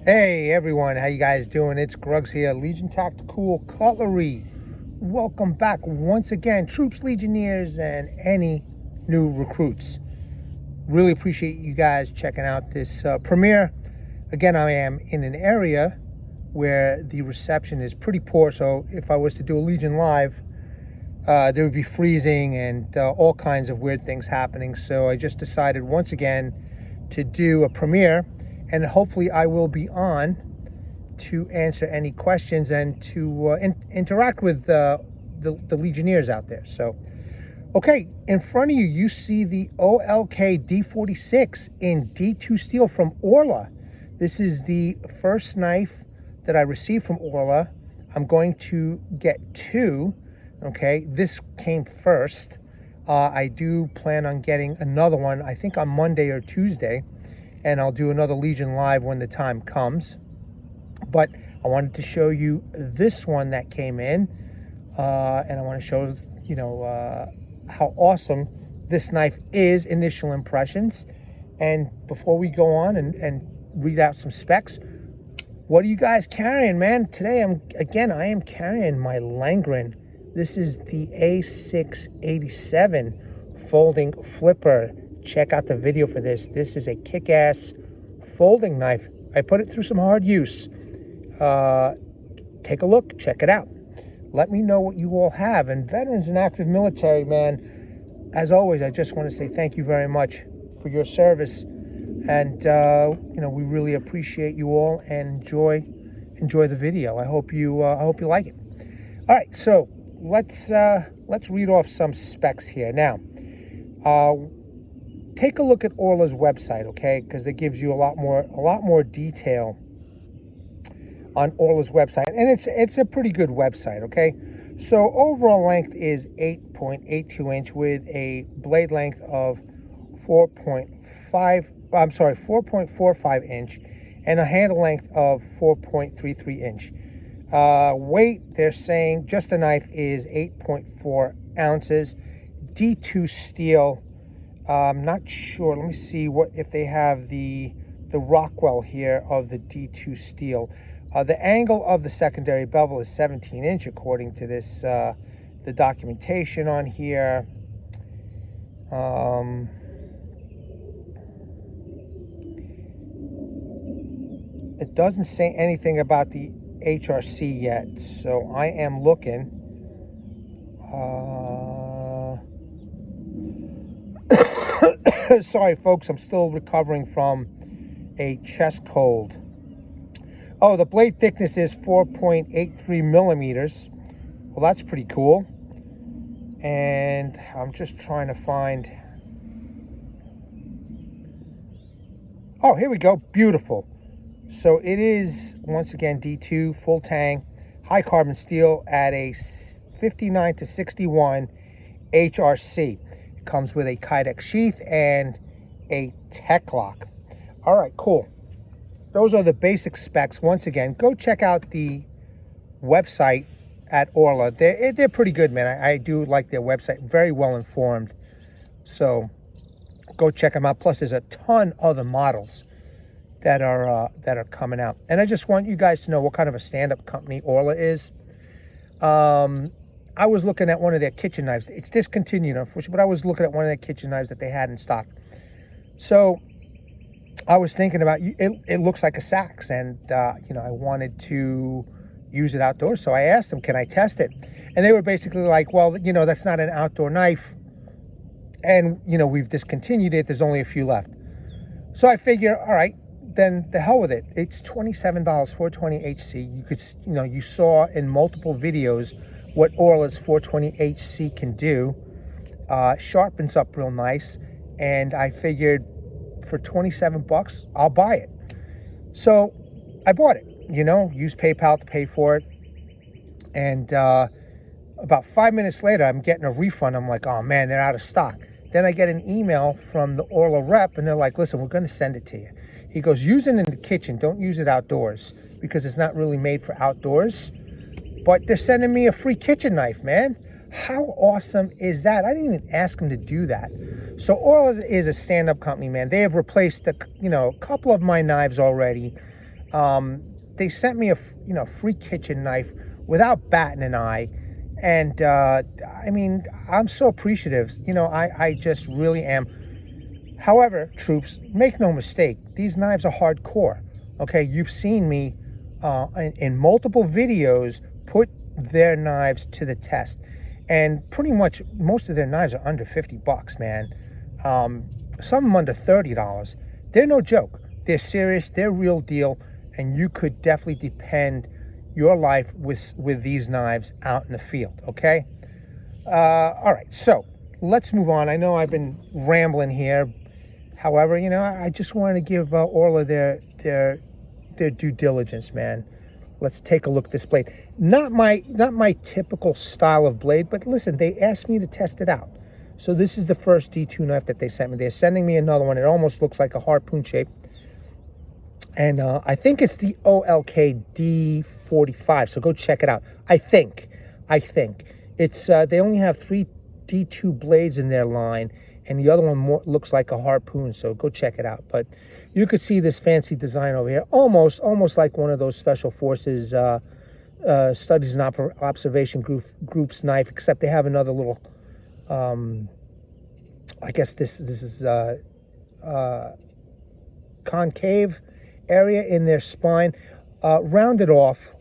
Hey everyone, how you guys doing? It's Grugs here, Legion Tactical Cutlery. Welcome back once again, troops, legionnaires, and any new recruits. Really appreciate you guys checking out this premiere. Again, I am in an area where the reception is pretty poor, so if I was to do a Legion live, there would be freezing and all kinds of weird things happening. So I just decided once again to do a premiere, and hopefully I will be on to answer any questions and to interact with the Legionnaires out there. So, okay, in front of you, you see the OERLA-OLK-D46 in D2 steel from OERLA. This is the first knife that I received from OERLA. I'm going to get two, okay? This came first. I do plan on getting another one, I think on Monday or Tuesday, and I'll do another Legion live when the time comes. But I wanted to show you this one that came in, and I want to show you how awesome this knife is, initial impressions. And before we go on and read out some specs, what are you guys carrying, man? Today I am carrying my Langren. This is the A687 folding flipper. Check out the video for this. This is a kick-ass folding knife. I put it through some hard use. Take a look, check it out. Let me know what you all have. And veterans and active military, man, as always, I just want to say thank you very much for your service. And we really appreciate you all, and enjoy the video. I hope you like it. All right, so let's read off some specs here now. Take a look at OERLA's website, okay? Because it gives you a lot more detail on OERLA's website, and it's a pretty good website, okay? So overall length is 8.82 inch with a blade length of 4.45 inch and a handle length of 4.33 inch. Weight, they're saying just the knife is 8.4 ounces. D2 steel. I'm not sure. Let me see if they have the Rockwell here of the D2 steel. The angle of the secondary bevel is 17 inch according to this the documentation on here. It doesn't say anything about the HRC yet, so I am looking. Sorry, folks, I'm still recovering from a chest cold. Oh, the blade thickness is 4.83 millimeters. Well, that's pretty cool. And I'm just trying to find... Oh, here we go. Beautiful. So it is, once again, D2, full tang, high carbon steel at a 59 to 61 HRC. It comes with a Kydex sheath and a tech lock. All right, cool. Those are the basic specs. Once again, go check out the website at OERLA. They're pretty good, man. I do like their website. Very well informed. So go check them out. Plus, there's a ton of other models that are coming out. And I just want you guys to know what kind of a stand-up company OERLA is. I was looking at one of their kitchen knives. It's discontinued, unfortunately, but I was looking at one of their kitchen knives that they had in stock. So I was thinking about it looks like a sax, and I wanted to use it outdoors. So I asked them, can I test it? And they were basically like, well, that's not an outdoor knife, and we've discontinued it. There's only a few left. So I figure, all right, then the hell with it. It's $27, 420 HC. You could, you saw in multiple videos what OERLA's 420 HC can do. Sharpens up real nice, and I figured for 27 bucks, I'll buy it. So I bought it, used PayPal to pay for it. And about 5 minutes later, I'm getting a refund. I'm like, oh man, they're out of stock. Then I get an email from the OERLA rep, and they're like, listen, we're going to send it to you. He goes, use it in the kitchen. Don't use it outdoors, because it's not really made for outdoors. But they're sending me a free kitchen knife, man. How awesome is that? I didn't even ask them to do that. So OERLA is a stand-up company, man. They have replaced a couple of my knives already. They sent me a free kitchen knife without batting an eye. And I mean, I'm so appreciative. I just really am. However, troops, make no mistake, these knives are hardcore. Okay, you've seen me in multiple videos put their knives to the test. And pretty much most of their knives are under 50 bucks, man. Some of them under $30. They're no joke. They're serious. They're real deal. And you could definitely depend your life with these knives out in the field, okay? All right, so let's move on. I know I've been rambling here. However, I just wanted to give OERLA their due diligence, man. Let's take a look at this blade. Not my typical style of blade, but listen, they asked me to test it out. So this is the first D2 knife that they sent me. They're sending me another one. It almost looks like a harpoon shape. And I think it's the OLK-D46. So go check it out. I think it's they only have 3 D2 blades in their line, and the other one looks like a harpoon. So go check it out. But you could see this fancy design over here, almost like one of those Special Forces Studies and Observation Groups knife, except they have another little. I guess this is concave area in their spine, rounded off,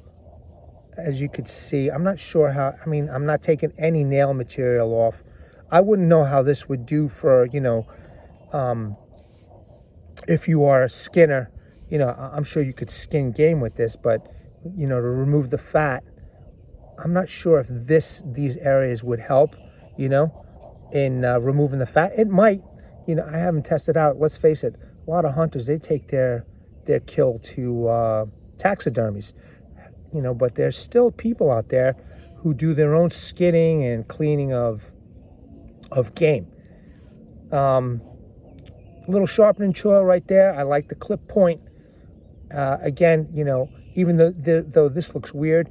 as you could see. I'm not sure how. I mean, I'm not taking any nail material off. I wouldn't know how this would do for if you are a skinner. I'm sure you could skin game with this, but to remove the fat, I'm not sure if these areas would help. In removing the fat. It might. I haven't tested out. Let's face it. A lot of hunters, they take their kill to taxidermies. But there's still people out there who do their own skinning and cleaning of game. Little sharpening choil right there. I like the clip point. Again, even though this looks weird,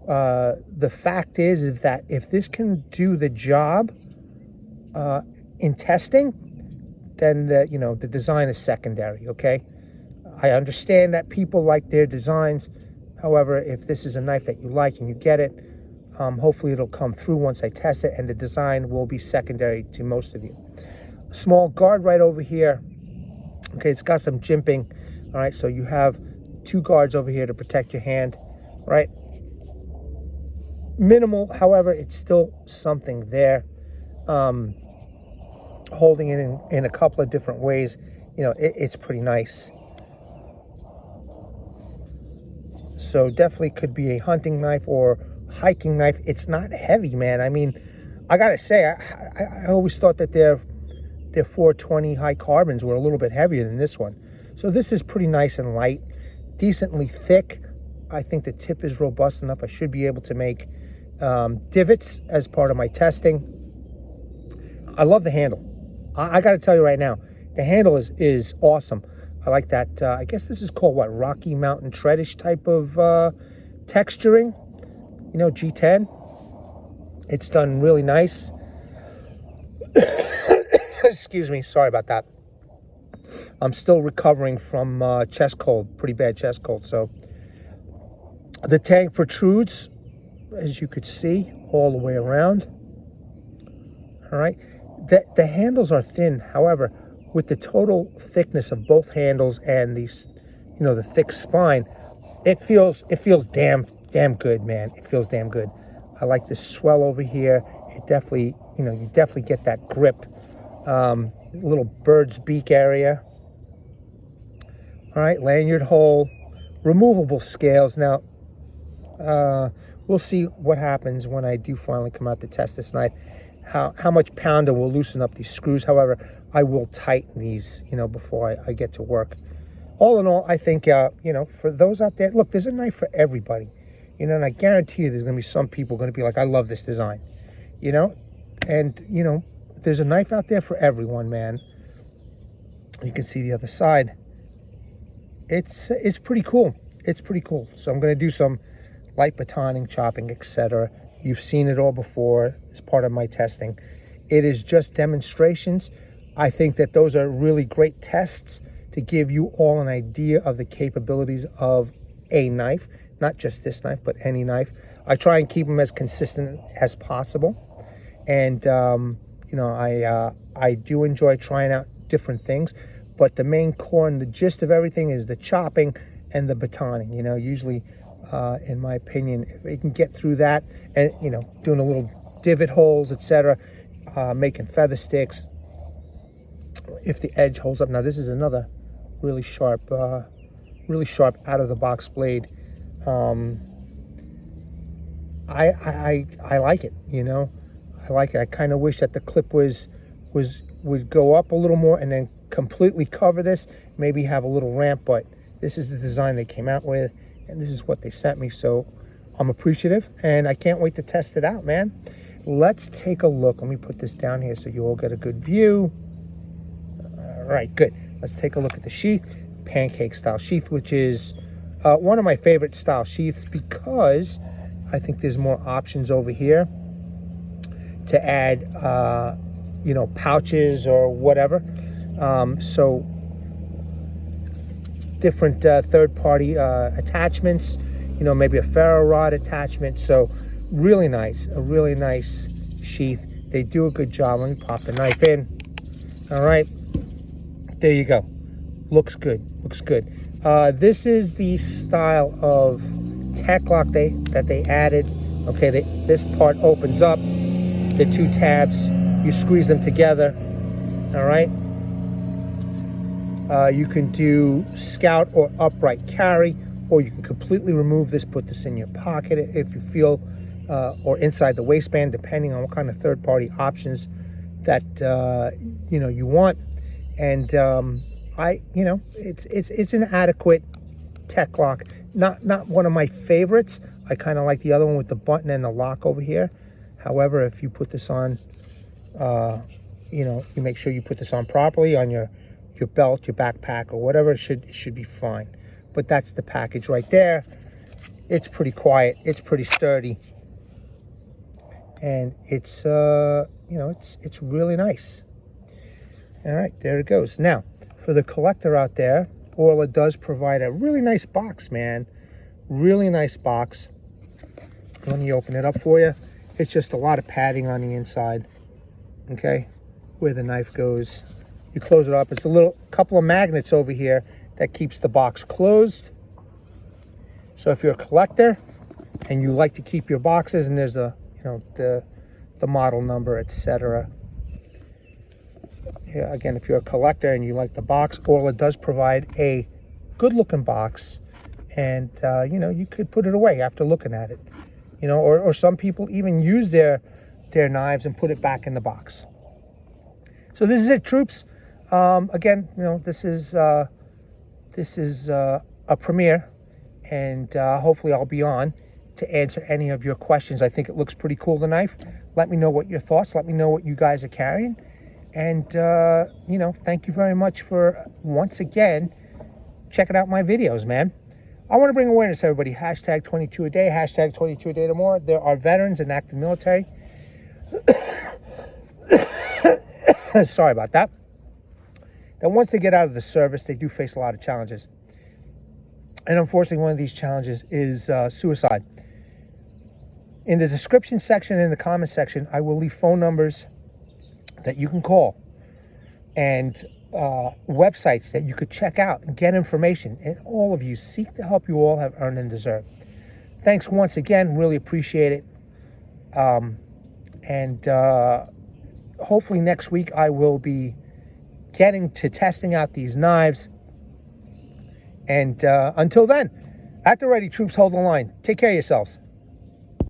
the fact is that if this can do the job in testing, then the design is secondary. Okay, I understand that people like their designs. However, if this is a knife that you like and you get it, hopefully it'll come through once I test it, and the design will be secondary to most of you. Small guard right over here. Okay, it's got some jimping. All right, so you have 2 guards over here to protect your hand. Right. Minimal, however, it's still something there. Holding it in a couple of different ways, it's pretty nice. So definitely could be a hunting knife or hiking knife. It's not heavy, man. I mean, I gotta say, I always thought that their 420 high carbons were a little bit heavier than this one. So this is pretty nice and light, decently thick. I think the tip is robust enough. I should be able to make divots as part of my testing. I love the handle. I got to tell you right now, the handle is awesome. I like that. I guess this is called what, Rocky Mountain treadish type of texturing. G10. It's done really nice. Excuse me. Sorry about that. I'm still recovering from chest cold, pretty bad chest cold. So the Tang protrudes, as you could see, all the way around. All right. The handles are thin. However, with the total thickness of both handles and these, the thick spine, it feels damn good, man. It feels damn good. I like the swell over here. It definitely, you definitely get that grip. Little bird's beak area. All right, lanyard hole, removable scales. Now, we'll see what happens when I do finally come out to test this knife. How much pounder will loosen up these screws. However, I will tighten these, before I get to work. All in all, I think, for those out there, look, there's a knife for everybody, and I guarantee you there's going to be some people going to be like, I love this design, and, there's a knife out there for everyone, man. You can see the other side. It's pretty cool. It's pretty cool. So I'm going to do some light batoning, chopping, etc. You've seen it all before as part of my testing. It is just demonstrations. I think that those are really great tests to give you all an idea of the capabilities of a knife, not just this knife, but any knife. I try and keep them as consistent as possible. And, you know, I do enjoy trying out different things, but the main core and the gist of everything is the chopping and the batoning. You know, usually, in my opinion, if you can get through that and, you know, doing a little divot holes, etc., making feather sticks, if the edge holds up. Now this is another really sharp out of the box blade. I like it, you know. I like it. I kind of wish that the clip would go up a little more and then completely cover this, maybe have a little ramp, but this is the design they came out with and this is what they sent me, so I'm appreciative and I can't wait to test it out, man. Let's take a look. Let me put this down here so you all get a good view. All right, good. Let's take a look at the sheath, pancake style sheath, which is one of my favorite style sheaths because I think there's more options over here to add, you know, pouches or whatever. So different third-party attachments, you know, maybe a ferro rod attachment. So really nice, a really nice sheath. They do a good job. Let me pop the knife in. All right, there you go. Looks good, looks good. This is the style of tack lock that they added. Okay, this part opens up, the two tabs, you squeeze them together. All right. You can do scout or upright carry, or you can completely remove this, put this in your pocket if you feel, or inside the waistband, depending on what kind of third-party options that you know, you want. And you know, it's an adequate tech lock. Not one of my favorites. I kind of like the other one with the button and the lock over here. However, if you put this on, you know, you make sure you put this on properly on your belt, your backpack, or whatever, it should be fine. But that's the package right there. It's pretty quiet. It's pretty sturdy, and it's you know, it's really nice. All right, there it goes. Now, for the collector out there, OERLA does provide a really nice box, man. Really nice box. Let me open it up for you. It's just a lot of padding on the inside. Okay, where the knife goes. You close it up. It's a couple of magnets over here that keeps the box closed. So if you're a collector and you like to keep your boxes, and there's a, you know, the model number, etc. Yeah, again, if you're a collector and you like the box, OERLA does provide a good looking box, and you know, you could put it away after looking at it, you know, or some people even use their knives and put it back in the box. So this is it, troops. Again, you know, this is a premiere, and hopefully I'll be on to answer any of your questions. I think it looks pretty cool, the knife. Let me know what your thoughts. Let me know what you guys are carrying. And, you know, thank you very much for, once again, checking out my videos, man. I want to bring awareness to everybody. Hashtag 22 a day, hashtag 22 a day to more. There are veterans and active military. Sorry about that. That once they get out of the service, they do face a lot of challenges. And unfortunately, one of these challenges is suicide. In the description section and in the comment section, I will leave phone numbers that you can call and websites that you could check out and get information. And all of you, seek the help you all have earned and deserve. Thanks once again. Really appreciate it. Hopefully next week I will be getting to testing out these knives. And until then, at the ready, troops, hold the line. Take care of yourselves.